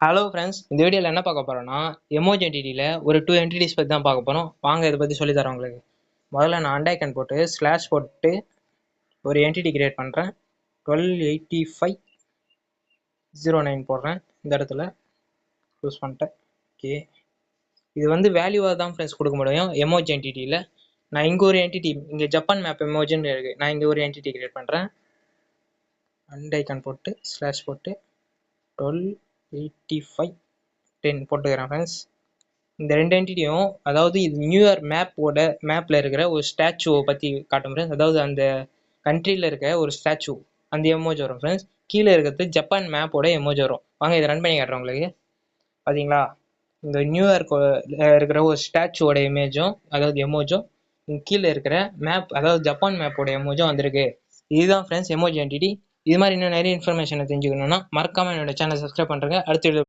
Hello friends, இந்த வீடியோவில் என்ன பார்க்க போகிறோன்னா எமோஜி என்டிட்டியில் ஒரு 2 என்டிட்டிஸ் பற்றி தான் பார்க்க போகிறோம். வாங்க இதை பற்றி சொல்லித்தரேன் உங்களுக்கு. முதல்ல நான் அண்டைக்கன் போட்டு ஸ்லாஷ் போட்டு ஒரு என்டிட்டி கிரியேட் பண்ணுறேன். 128509 போடுறேன். இந்த இடத்துல யூஸ் பண்ணிட்டேன். ஓகே, இது வந்து வேல்யூவாக தான் ஃப்ரெண்ட்ஸ் கொடுக்க முடியும் எமோஜி என்டிட்டியில். நான் இங்கே ஒரு என்டிட்டி, இங்கே ஜப்பான் மேப் எமோஜின்னு இருக்குது. நான் இங்கே ஒரு என்டிட்டி கிரியேட் பண்ணுறேன். அண்டைக்கன் போட்டு ஸ்லாஷ் போட்டு 128510 போட்டுக்கிறேன் ஃப்ரெண்ட்ஸ். இந்த ரெண்டு என்டிட்டியும், அதாவது இது நியூயார்க் மேப்பில் இருக்கிற ஒரு ஸ்டாச்சுவை பற்றி காட்டும் ஃப்ரெண்ட்ஸ். அதாவது அந்த கண்ட்ரியில் இருக்க ஒரு ஸ்டாச்சு, அந்த எமோஜி வரும் ஃப்ரெண்ட்ஸ். கீழே இருக்கிறது ஜப்பான் மேப்போட எமோஜி வரும். வாங்க இதை ரன் பண்ணி காட்டுறேன் உங்களுக்கு. பார்த்தீங்களா, இந்த நியூயார்க் இருக்கிற ஒரு ஸ்டாச்சுவோட இமேஜும், அதாவது எமோஜும், கீழே இருக்கிற மேப், அதாவது ஜப்பான் மேப்போட எமோஜும் வந்திருக்கு. இதுதான் ஃப்ரெண்ட்ஸ் எமோஜி என்டிட்டி. இது மாதிரி இன்னும் நிறைய இன்ஃபர்மேஷனை தெரிஞ்சுக்கணுன்னா மறக்காமல் என்னோட சேனல் சப்ஸ்கிரைப் பண்ணுறேங்க. அடுத்த